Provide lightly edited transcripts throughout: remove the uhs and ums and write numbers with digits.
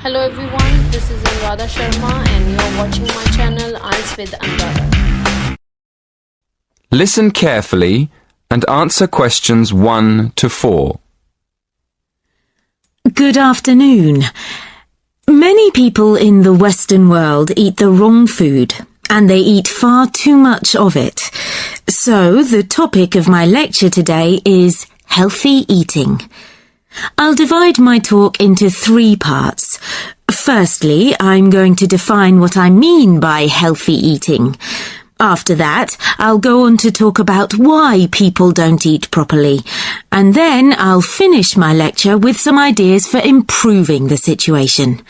Hello everyone, this is Anuradha Sharma and you're watching my channel IELTS with Anuradha. Listen carefully and answer questions 1 to 4. Good afternoon. Many people in the Western world eat the wrong food, and they eat far too much of it. So, the topic of my lecture today is healthy eating. I'll divide my talk into 3 parts. Firstly, I'm going to define what I mean by healthy eating. After that, I'll go on to talk about why people don't eat properly, and then I'll finish my lecture with some ideas for improving the situation.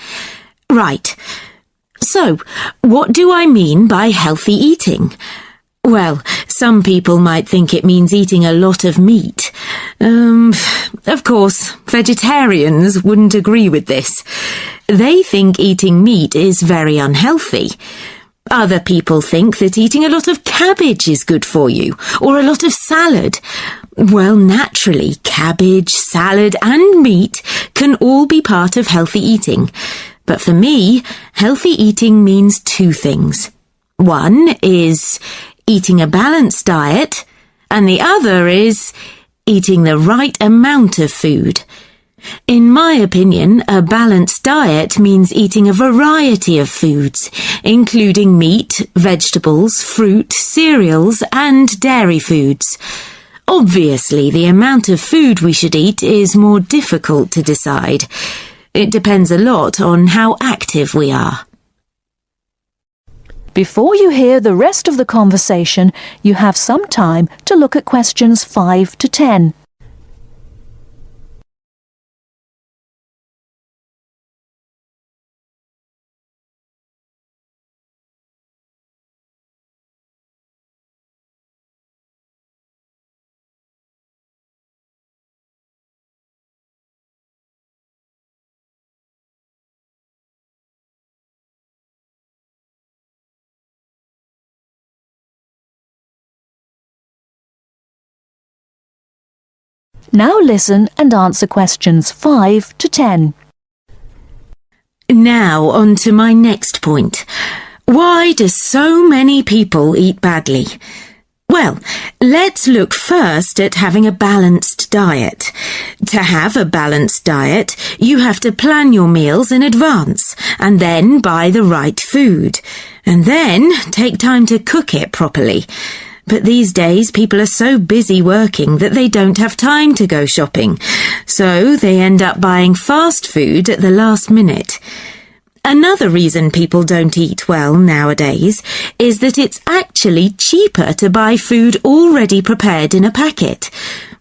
Right. So, what do I mean by healthy eating? Well, some people might think it means eating a lot of meat. Of course, vegetarians wouldn't agree with this. They think eating meat is very unhealthy. Other people think that eating a lot of cabbage is good for you, or a lot of salad. Well, naturally, cabbage, salad and meat can all be part of healthy eating. But for me, healthy eating means 2 things. One is eating a balanced diet, and the other is eating the right amount of food. In my opinion, a balanced diet means eating a variety of foods, including meat, vegetables, fruit, cereals, and dairy foods. Obviously, the amount of food we should eat is more difficult to decide. It depends a lot on how active we are. Before you hear the rest of the conversation, you have some time to look at questions 5 to 10. Now listen and answer questions 5 to 10. Now on to my next point. Why do so many people eat badly? Well, let's look first at having a balanced diet. To have a balanced diet, you have to plan your meals in advance and then buy the right food, and then take time to cook it properly. But these days, people are so busy working that they don't have time to go shopping, so they end up buying fast food at the last minute. Another reason people don't eat well nowadays is that it's actually cheaper to buy food already prepared in a packet.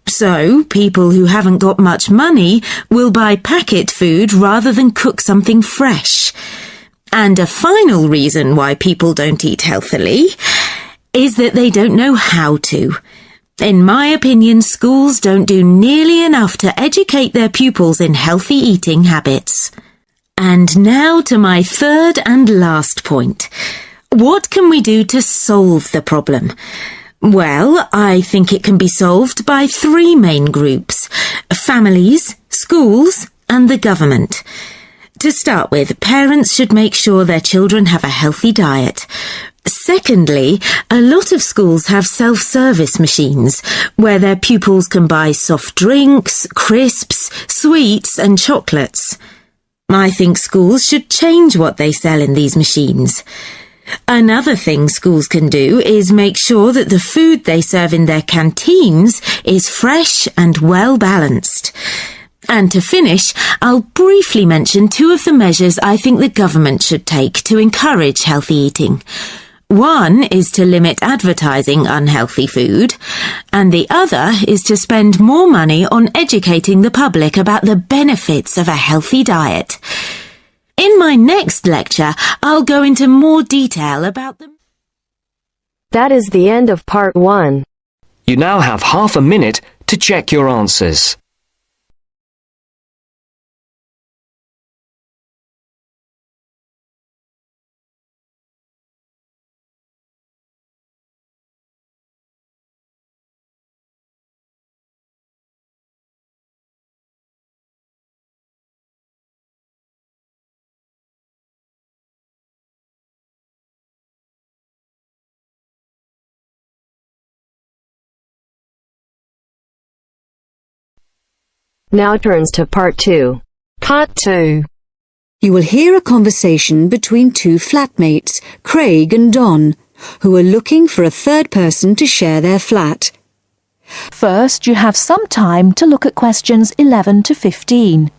So, people who haven't got much money will buy packet food rather than cook something fresh. And a final reason why people don't eat healthily is that they don't know how to. In my opinion, schools don't do nearly enough to educate their pupils in healthy eating habits. And now to my third and last point. What can we do to solve the problem? Well, I think it can be solved by 3 main groups: families, schools, and the government. To start with, parents should make sure their children have a healthy diet. Secondly, a lot of schools have self-service machines where their pupils can buy soft drinks, crisps, sweets and chocolates. I think schools should change what they sell in these machines. Another thing schools can do is make sure that the food they serve in their canteens is fresh and well balanced. And to finish, I'll briefly mention 2 of the measures I think the government should take to encourage healthy eating. One is to limit advertising unhealthy food, and the other is to spend more money on educating the public about the benefits of a healthy diet. In my next lecture, I'll go into more detail about them. That is the end of part 1. You now have half a minute to check your answers. Now turns to part 2. Part 2. You will hear a conversation between two flatmates, Craig and Don, who are looking for a third person to share their flat. First, you have some time to look at questions 11 to 15.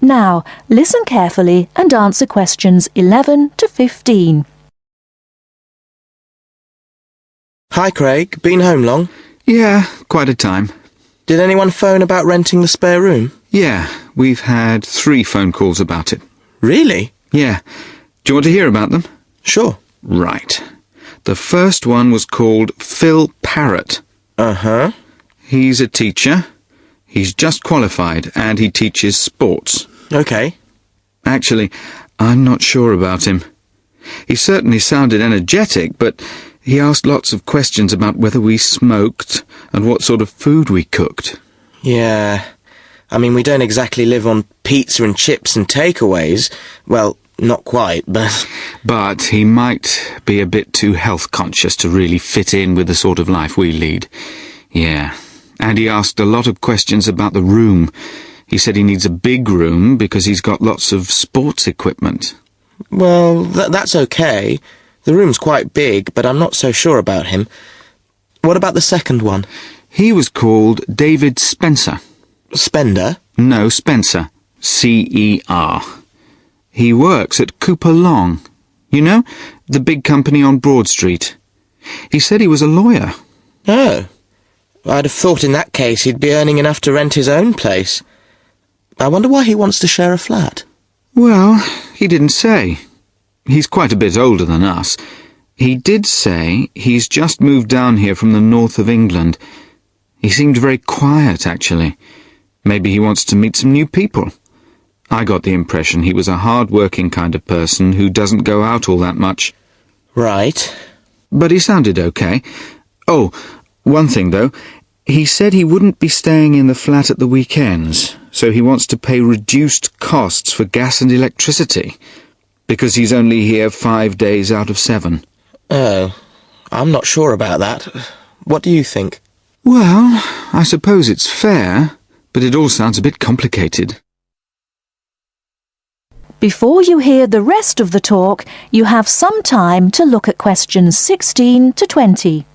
Now, listen carefully and answer questions 11 to 15. Hi, Craig. Been home long? Yeah, quite a time. Did anyone phone about renting the spare room? Yeah, we've had 3 phone calls about it. Really? Yeah. Do you want to hear about them? Sure. Right. The first one was called Phil Parrott. Uh-huh. He's a teacher. He's just qualified and he teaches sports. Okay. Actually, I'm not sure about him. He certainly sounded energetic, but he asked lots of questions about whether we smoked and what sort of food we cooked. Yeah. I mean, we don't exactly live on pizza and chips and takeaways. Well, not quite, but... But he might be a bit too health conscious to really fit in with the sort of life we lead. Yeah. And he asked a lot of questions about the room. He said he needs a big room because he's got lots of sports equipment. Well, that's okay. The room's quite big, but I'm not so sure about him. What about the second one? He was called David Spencer. Spender? No, Spencer. C-E-R. He works at Cooper Long. You know, the big company on Broad Street. He said he was a lawyer. Oh. I'd have thought in that case he'd be earning enough to rent his own place. I wonder why he wants to share a flat. Well, he didn't say. He's quite a bit older than us. He did say he's just moved down here from the north of England. He seemed very quiet, actually. Maybe he wants to meet some new people. I got the impression he was a hard-working kind of person who doesn't go out all that much. Right. But he sounded okay. Oh, one thing, though. He said he wouldn't be staying in the flat at the weekends, so he wants to pay reduced costs for gas and electricity, because he's only here 5 days out of 7. Oh, I'm not sure about that. What do you think? Well, I suppose it's fair, but it all sounds a bit complicated. Before you hear the rest of the talk, you have some time to look at questions 16 to 20.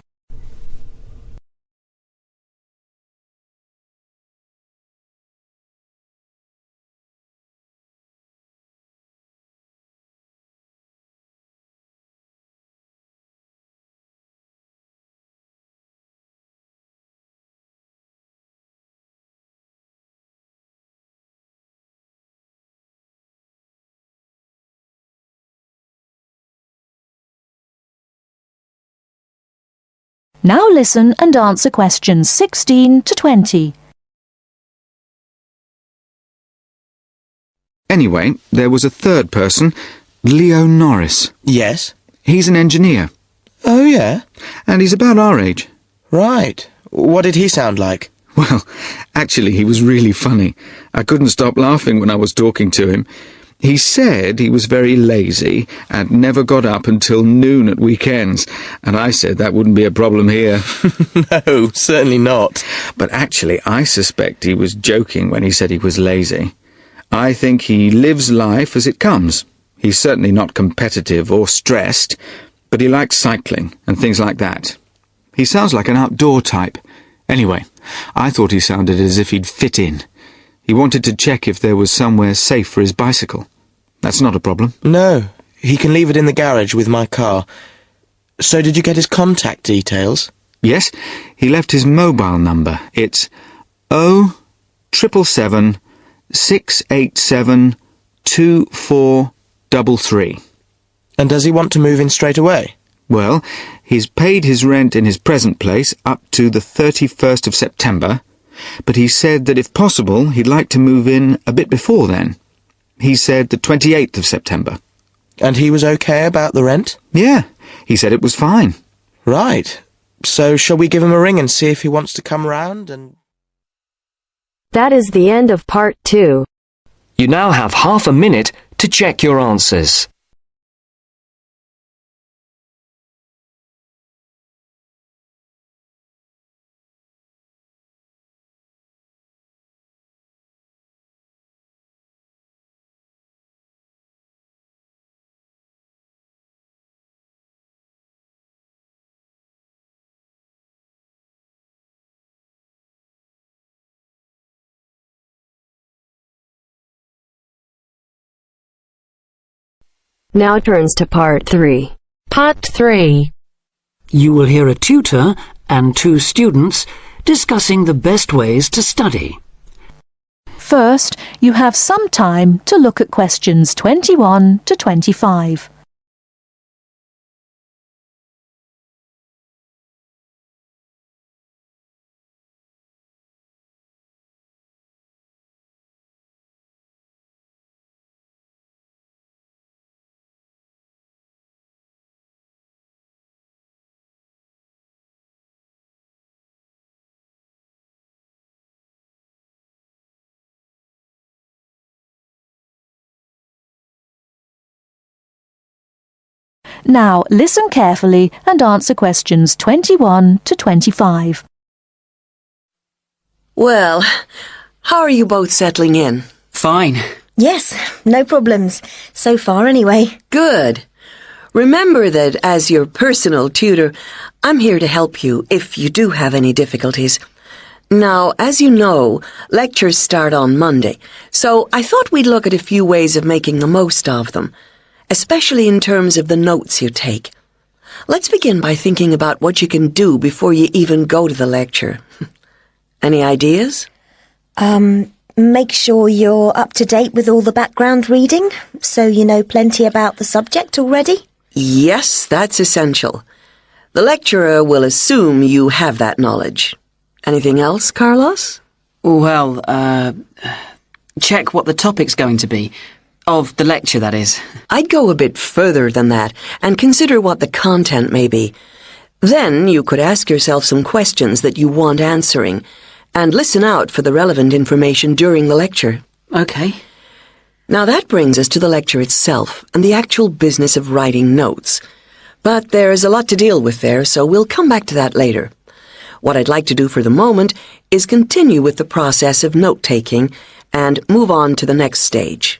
Now listen and answer questions 16 to 20. Anyway, there was a third person, Leo Norris. Yes? He's an engineer. Oh, yeah? And he's about our age. Right. What did he sound like? Well, actually, he was really funny. I couldn't stop laughing when I was talking to him. He said he was very lazy and never got up until noon at weekends, and I said that wouldn't be a problem here. No, certainly not. But actually, I suspect he was joking when he said he was lazy. I think he lives life as it comes. He's certainly not competitive or stressed, but he likes cycling and things like that. He sounds like an outdoor type. Anyway, I thought he sounded as if he'd fit in. He wanted to check if there was somewhere safe for his bicycle. That's not a problem. No, he can leave it in the garage with my car. So did you get his contact details? Yes, he left his mobile number. It's 0777 687 2433. And does he want to move in straight away? Well, he's paid his rent in his present place up to the 31st of September, but he said that if possible he'd like to move in a bit before then. He said the 28th of September. And he was okay about the rent? Yeah, he said it was fine. Right. So shall we give him a ring and see if he wants to come round and... That is the end of part 2. You now have half a minute to check your answers. Now turns to part 3. Part 3. You will hear a tutor and 2 students discussing the best ways to study. First, you have some time to look at questions 21 to 25. Now listen carefully and answer questions 21 to 25. Well, how are you both settling in? Fine. Yes, no problems. So far, anyway. Good. Remember that as your personal tutor, I'm here to help you if you do have any difficulties. Now, as you know, lectures start on Monday, so I thought we'd look at a few ways of making the most of them, especially in terms of the notes you take. Let's begin by thinking about what you can do before you even go to the lecture. Any ideas? Make sure you're up to date with all the background reading, so you know plenty about the subject already. Yes, that's essential. The lecturer will assume you have that knowledge. Anything else, Carlos? Well, check what the topic's going to be. Of the lecture, that is. I'd go a bit further than that and consider what the content may be. Then you could ask yourself some questions that you want answering and listen out for the relevant information during the lecture. Okay. Now that brings us to the lecture itself and the actual business of writing notes. But there's a lot to deal with there, so we'll come back to that later. What I'd like to do for the moment is continue with the process of note-taking and move on to the next stage.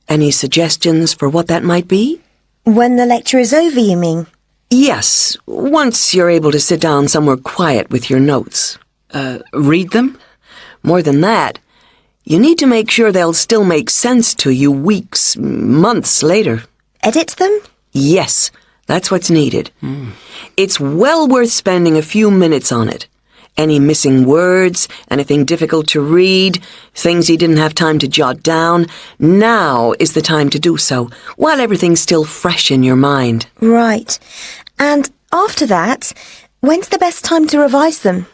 Any suggestions for what that might be? When the lecture is over, you mean? Yes, once you're able to sit down somewhere quiet with your notes. Read them? More than that, you need to make sure they'll still make sense to you weeks, months later. Edit them? Yes, that's what's needed. It's well worth spending a few minutes on it. Any missing words, anything difficult to read, things you didn't have time to jot down, now is the time to do so, while everything's still fresh in your mind. Right. And after that, when's the best time to revise them?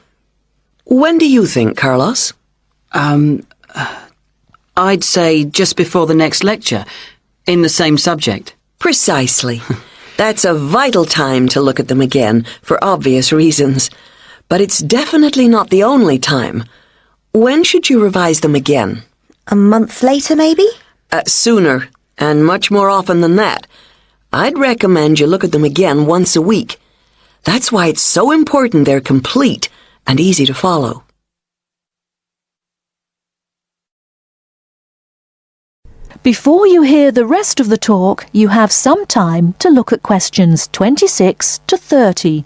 When do you think, Carlos? I'd say just before the next lecture, in the same subject. Precisely. That's a vital time to look at them again, for obvious reasons. But it's definitely not the only time. When should you revise them again? A month later, maybe? Sooner, and much more often than that. I'd recommend you look at them again once a week. That's why it's so important they're complete and easy to follow. Before you hear the rest of the talk, you have some time to look at questions 26 to 30.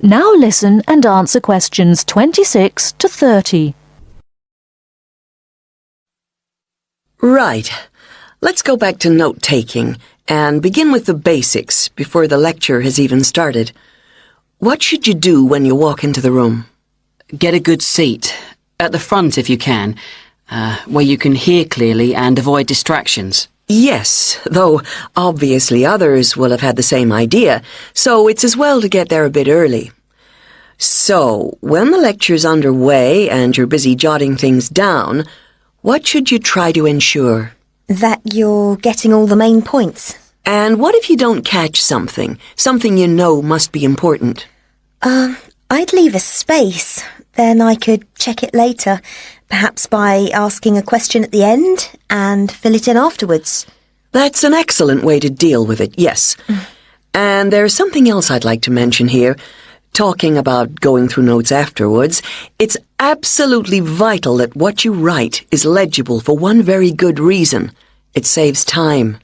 Now listen and answer questions 26 to 30. Right. Let's go back to note-taking and begin with the basics before the lecture has even started. What should you do when you walk into the room? Get a good seat, at the front if you can, where you can hear clearly and avoid distractions. Yes, though obviously others will have had the same idea, so it's as well to get there a bit early. So, when the lecture's underway and you're busy jotting things down, what should you try to ensure? That you're getting all the main points. And what if you don't catch something you know must be important? I'd leave a space. Then I could check it later, perhaps by asking a question at the end and fill it in afterwards. That's an excellent way to deal with it, yes. And there's something else I'd like to mention here. Talking about going through notes afterwards, it's absolutely vital that what you write is legible for one very good reason. It saves time.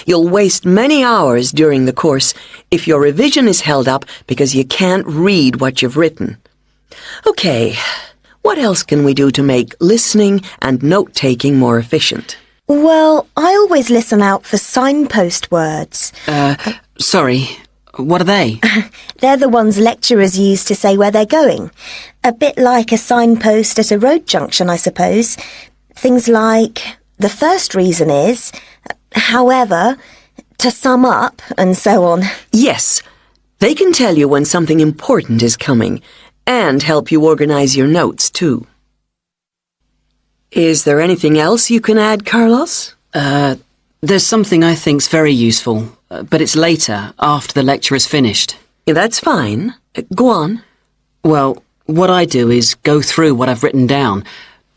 You'll waste many hours during the course if your revision is held up because you can't read what you've written. Okay, what else can we do to make listening and note-taking more efficient? Well, I always listen out for signpost words. Sorry, what are they? They're the ones lecturers use to say where they're going. A bit like a signpost at a road junction, I suppose. Things like, the first reason is, however, to sum up, and so on. Yes, they can tell you when something important is coming, and help you organize your notes, too. Is there anything else you can add, Carlos? There's something I think's very useful, but it's later, after the lecture is finished. Yeah, that's fine. Go on. Well, what I do is go through what I've written down,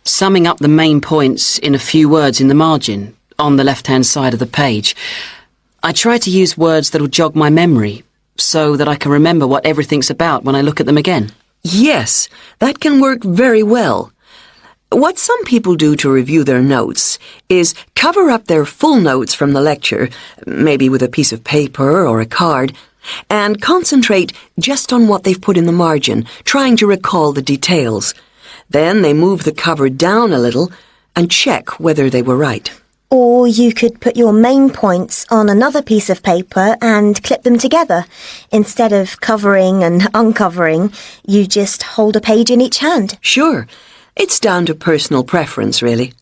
summing up the main points in a few words in the margin, on the left-hand side of the page. I try to use words that'll jog my memory, so that I can remember what everything's about when I look at them again. Yes, that can work very well. What some people do to review their notes is cover up their full notes from the lecture, maybe with a piece of paper or a card, and concentrate just on what they've put in the margin, trying to recall the details. Then they move the cover down a little and check whether they were right. Or you could put your main points on another piece of paper and clip them together. Instead of covering and uncovering, you just hold a page in each hand. Sure. It's down to personal preference, really.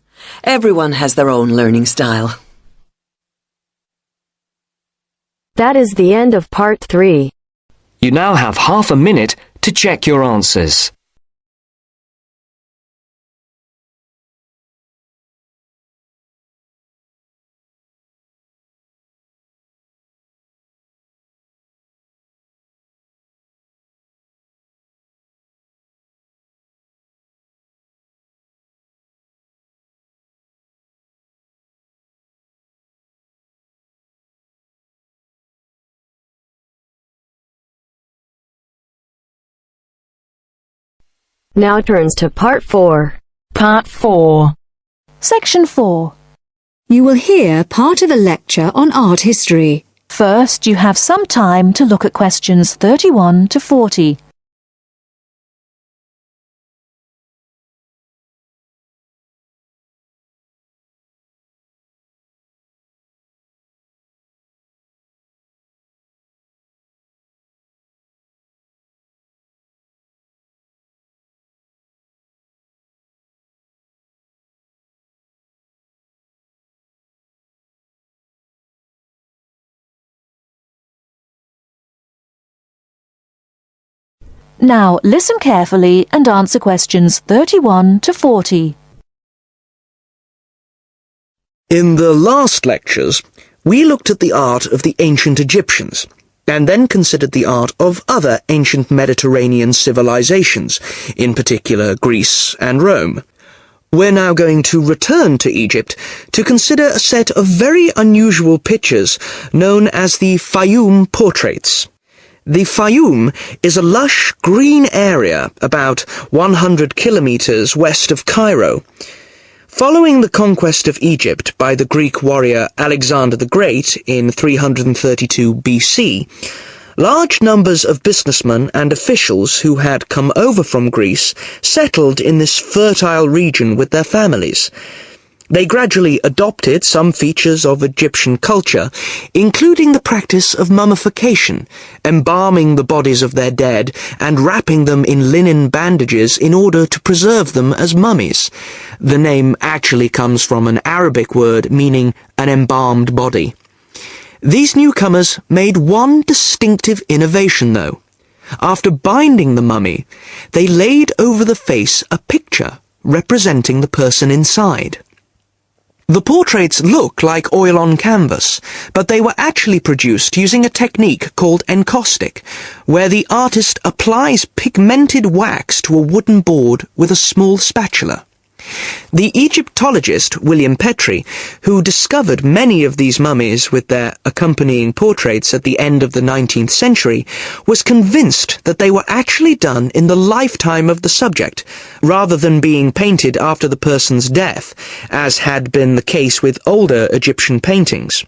Everyone has their own learning style. That is the end of part 3. You now have half a minute to check your answers. Now turns to part 4. Part 4. Section 4. You will hear part of a lecture on art history. First, you have some time to look at questions 31 to 40. Now listen carefully and answer questions 31 to 40. In the last lectures, we looked at the art of the ancient Egyptians, and then considered the art of other ancient Mediterranean civilizations, in particular Greece and Rome. We're now going to return to Egypt to consider a set of very unusual pictures known as the Fayum portraits. The Fayum is a lush green area about 100 kilometers west of Cairo. Following the conquest of Egypt by the Greek warrior Alexander the Great in 332 BC, large numbers of businessmen and officials who had come over from Greece settled in this fertile region with their families. They gradually adopted some features of Egyptian culture, including the practice of mummification, embalming the bodies of their dead and wrapping them in linen bandages in order to preserve them as mummies. The name actually comes from an Arabic word meaning an embalmed body. These newcomers made one distinctive innovation, though. After binding the mummy, they laid over the face a picture representing the person inside. The portraits look like oil on canvas, but they were actually produced using a technique called encaustic, where the artist applies pigmented wax to a wooden board with a small spatula. The Egyptologist William Petrie, who discovered many of these mummies with their accompanying portraits at the end of the 19th century, was convinced that they were actually done in the lifetime of the subject, rather than being painted after the person's death, as had been the case with older Egyptian paintings.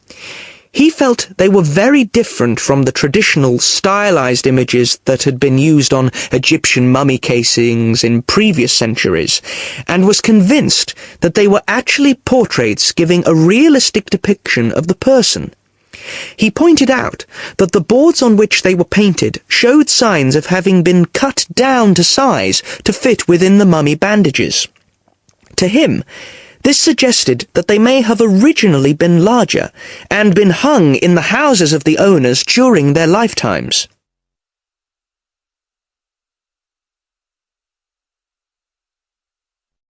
He felt they were very different from the traditional stylized images that had been used on Egyptian mummy casings in previous centuries, and was convinced that they were actually portraits giving a realistic depiction of the person. He pointed out that the boards on which they were painted showed signs of having been cut down to size to fit within the mummy bandages. To him, this suggested that they may have originally been larger and been hung in the houses of the owners during their lifetimes.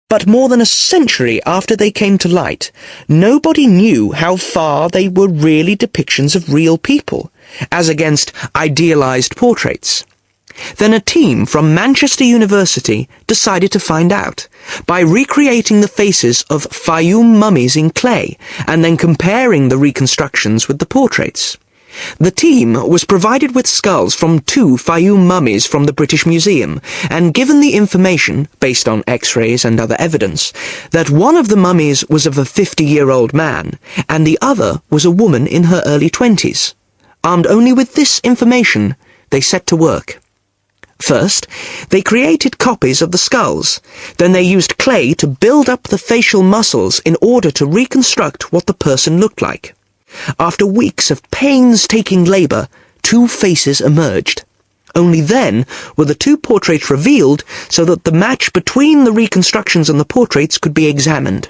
But more than a century after they came to light, nobody knew how far they were really depictions of real people, as against idealized portraits. Then a team from Manchester University decided to find out by recreating the faces of Fayum mummies in clay and then comparing the reconstructions with the portraits. The team was provided with skulls from 2 Fayum mummies from the British Museum and given the information, based on x-rays and other evidence, that one of the mummies was of a 50-year-old man and the other was a woman in her early 20s. Armed only with this information, they set to work. First, they created copies of the skulls. Then they used clay to build up the facial muscles in order to reconstruct what the person looked like. After weeks of painstaking labour, 2 faces emerged. Only then were the 2 portraits revealed so that the match between the reconstructions and the portraits could be examined.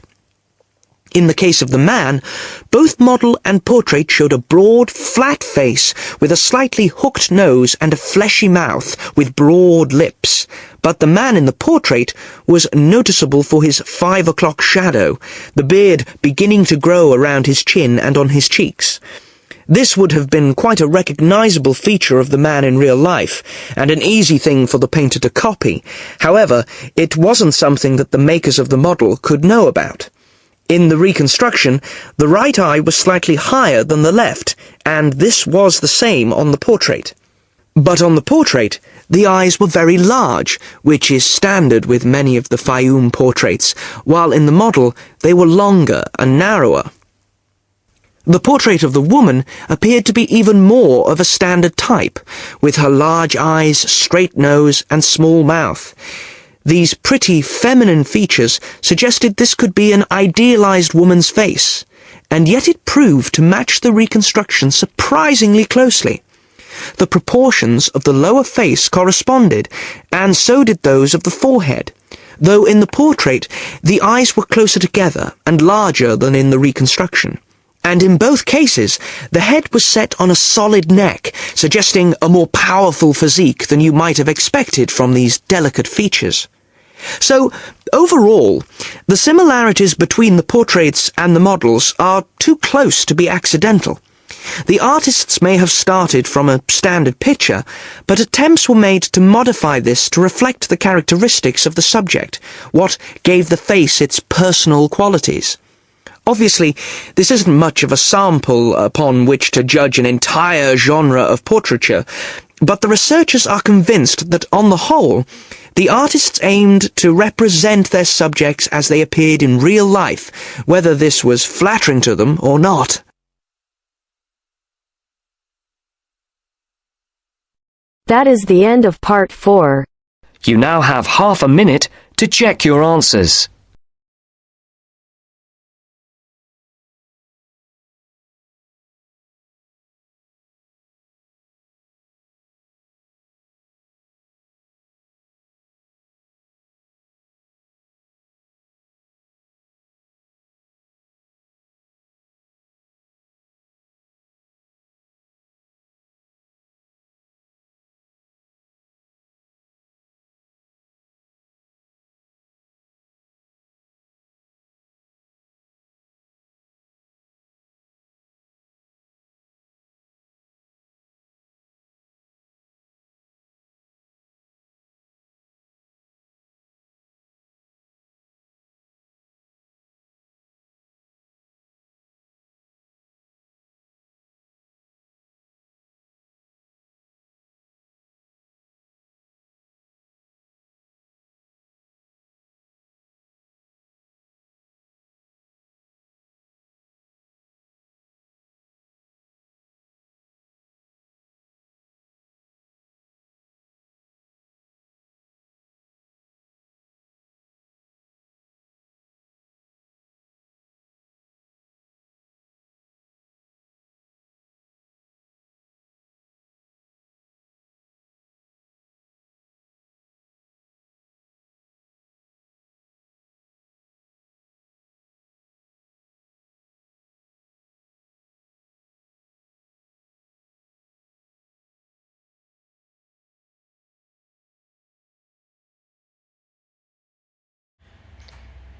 In the case of the man, both model and portrait showed a broad, flat face with a slightly hooked nose and a fleshy mouth with broad lips. But the man in the portrait was noticeable for his 5 o'clock shadow, the beard beginning to grow around his chin and on his cheeks. This would have been quite a recognizable feature of the man in real life, and an easy thing for the painter to copy. However, it wasn't something that the makers of the model could know about. In the reconstruction, the right eye was slightly higher than the left, and this was the same on the portrait. But on the portrait, the eyes were very large, which is standard with many of the Fayum portraits, while in the model they were longer and narrower. The portrait of the woman appeared to be even more of a standard type, with her large eyes, straight nose, and small mouth. These pretty feminine features suggested this could be an idealized woman's face, and yet it proved to match the reconstruction surprisingly closely. The proportions of the lower face corresponded, and so did those of the forehead, though in the portrait the eyes were closer together and larger than in the reconstruction. And in both cases, the head was set on a solid neck, suggesting a more powerful physique than you might have expected from these delicate features. So, overall, the similarities between the portraits and the models are too close to be accidental. The artists may have started from a standard picture, but attempts were made to modify this to reflect the characteristics of the subject, what gave the face its personal qualities. Obviously, this isn't much of a sample upon which to judge an entire genre of portraiture, but the researchers are convinced that, on the whole, the artists aimed to represent their subjects as they appeared in real life, whether this was flattering to them or not. That is the end of part 4. You now have half a minute to check your answers.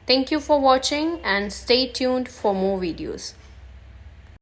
Thank you for watching and stay tuned for more videos.